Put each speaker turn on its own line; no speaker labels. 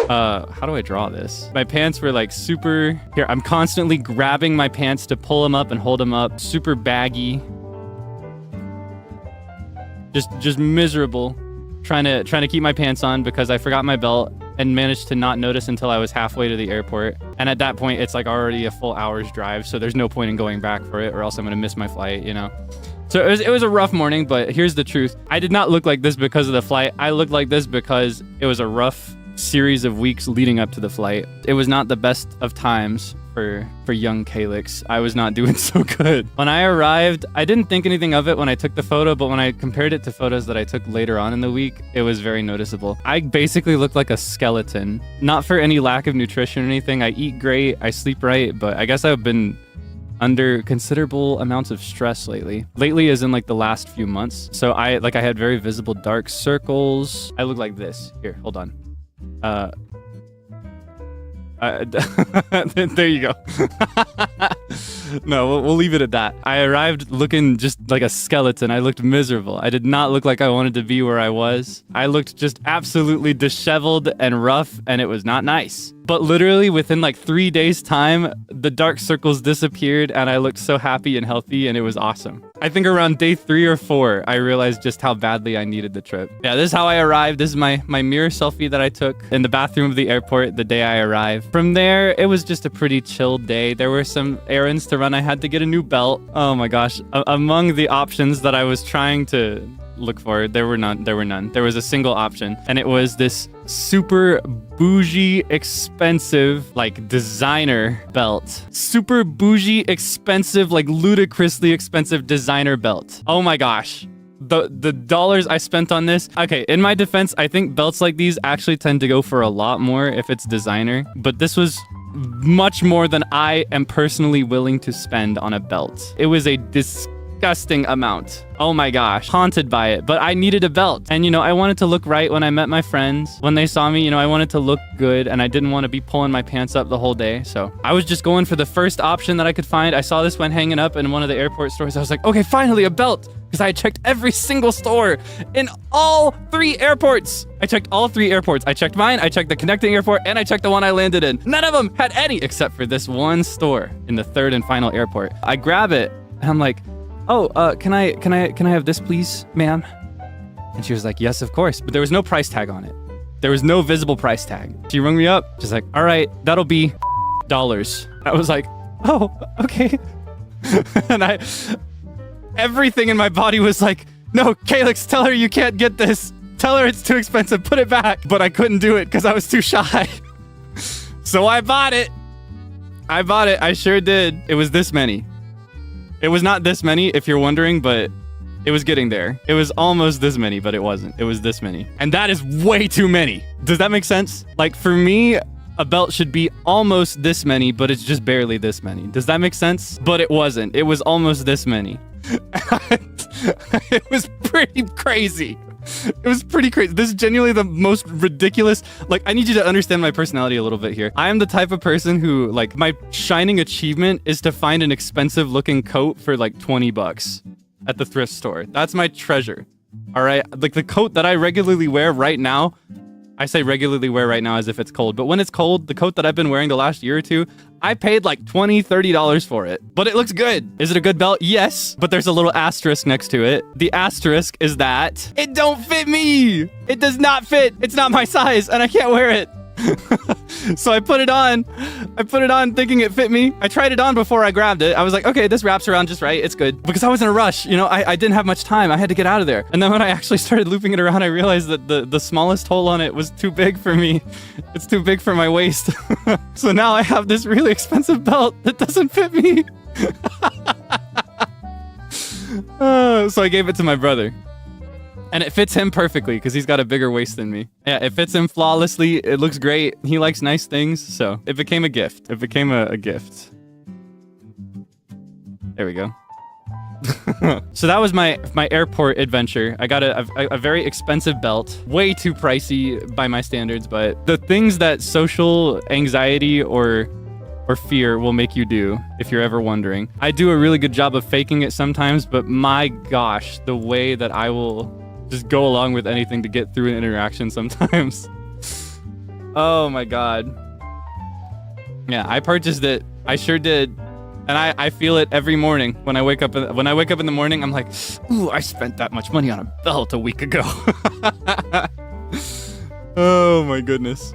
How do I draw this? My pants were like super... Here, I'm constantly grabbing my pants to pull them up and hold them up. Super baggy. Just miserable. Trying to keep my pants on because I forgot my belt and managed to not notice until I was halfway to the airport. And at that point, it's like already a full hour's drive, so there's no point in going back for it or else I'm gonna miss my flight, you know? So it was a rough morning, but here's the truth. I did not look like this because of the flight. I looked like this because it was a rough series of weeks leading up to the flight. It was not the best of times for young Kaelix. I was not doing so good. When I arrived, I didn't think anything of it when I took the photo, but when I compared it to photos that I took later on in the week, it was very noticeable. I basically looked like a skeleton. Not for any lack of nutrition or anything. I eat great, I sleep right, but I guess I've been under considerable amounts of stress lately. Lately as in like the last few months. So I had very visible dark circles. I look like this. Here, hold on. There you go. No, we'll leave it at that. I arrived looking just like a skeleton. I looked miserable. I did not look like I wanted to be where I was. I looked just absolutely disheveled and rough, and it was not nice. But literally within like 3 days time, the dark circles disappeared and I looked so happy and healthy, and it was awesome. I think around day 3 or 4, I realized just how badly I needed the trip. Yeah, this is how I arrived. This is my mirror selfie that I took in the bathroom of the airport the day I arrived. From there, it was just a pretty chill day. There were some errands to run. I had to get a new belt. Oh my gosh. Among the options that I was trying to look for, there were none. There was a single option, and it was this super bougie, expensive, like designer belt. Super bougie, expensive, like ludicrously expensive designer belt. Oh my gosh. The dollars I spent on this. Okay, in my defense, I think belts like these actually tend to go for a lot more if it's designer, but this was much more than I am personally willing to spend on a belt. It was a disgusting amount. Oh my gosh, haunted by it, but I needed a belt. And you know, I wanted to look right when I met my friends. When they saw me, you know, I wanted to look good and I didn't want to be pulling my pants up the whole day. So I was just going for the first option that I could find. I saw this one hanging up in one of the airport stores. I was like, okay, finally a belt. Because I checked every single store in all 3 airports. I checked all 3 airports. I checked mine, I checked the connecting airport, and I checked the one I landed in. None of them had any except for this one store in the 3rd and final airport. I grab it and I'm like, oh, can I have this please, ma'am? And she was like, yes, of course. But there was no price tag on it. There was no visible price tag. She rung me up. She's like, all right, that'll be $. I was like, oh, okay. And everything in my body was like, no, Kaelix, tell her you can't get this. Tell her it's too expensive, put it back. But I couldn't do it because I was too shy. So I bought it. I sure did. It was this many. It was not this many, if you're wondering, but it was getting there. It was almost this many, but it wasn't. It was this many. And that is way too many. Does that make sense? Like, for me, a belt should be almost this many, but it's just barely this many. Does that make sense? But it wasn't. It was almost this many. It was pretty crazy. It was pretty crazy. This is genuinely the most ridiculous. Like, I need you to understand my personality a little bit here. I am the type of person who, like, my shining achievement is to find an expensive looking coat for like $20 at the thrift store. That's my treasure. All right. Like, the coat that I regularly wear right now, I say regularly wear right now as if it's cold, but when it's cold, the coat that I've been wearing the last year or two, I paid like $20, $30 for it, but it looks good. Is it a good belt? Yes, but there's a little asterisk next to it. The asterisk is that it don't fit me. It does not fit. It's not my size and I can't wear it. So I put it on thinking it fit me. I tried it on before I grabbed it. I was like, okay, this wraps around just right. It's good. Because I was in a rush. You know, I didn't have much time. I had to get out of there. And then when I actually started looping it around, I realized that the smallest hole on it was too big for me. It's too big for my waist. So now I have this really expensive belt that doesn't fit me. So I gave it to my brother. And it fits him perfectly because he's got a bigger waist than me. Yeah, it fits him flawlessly. It looks great. He likes nice things. So it became a gift. It became a gift. There we go. So that was my airport adventure. I got a very expensive belt. Way too pricey by my standards. But the things that social anxiety or fear will make you do, if you're ever wondering. I do a really good job of faking it sometimes. But my gosh, the way that I will just go along with anything to get through an interaction sometimes. Oh my god. Yeah, I purchased it. I sure did. And I feel it every morning when I wake up. When I wake up in the morning, I'm like, ooh, I spent that much money on a belt a week ago. Oh my goodness.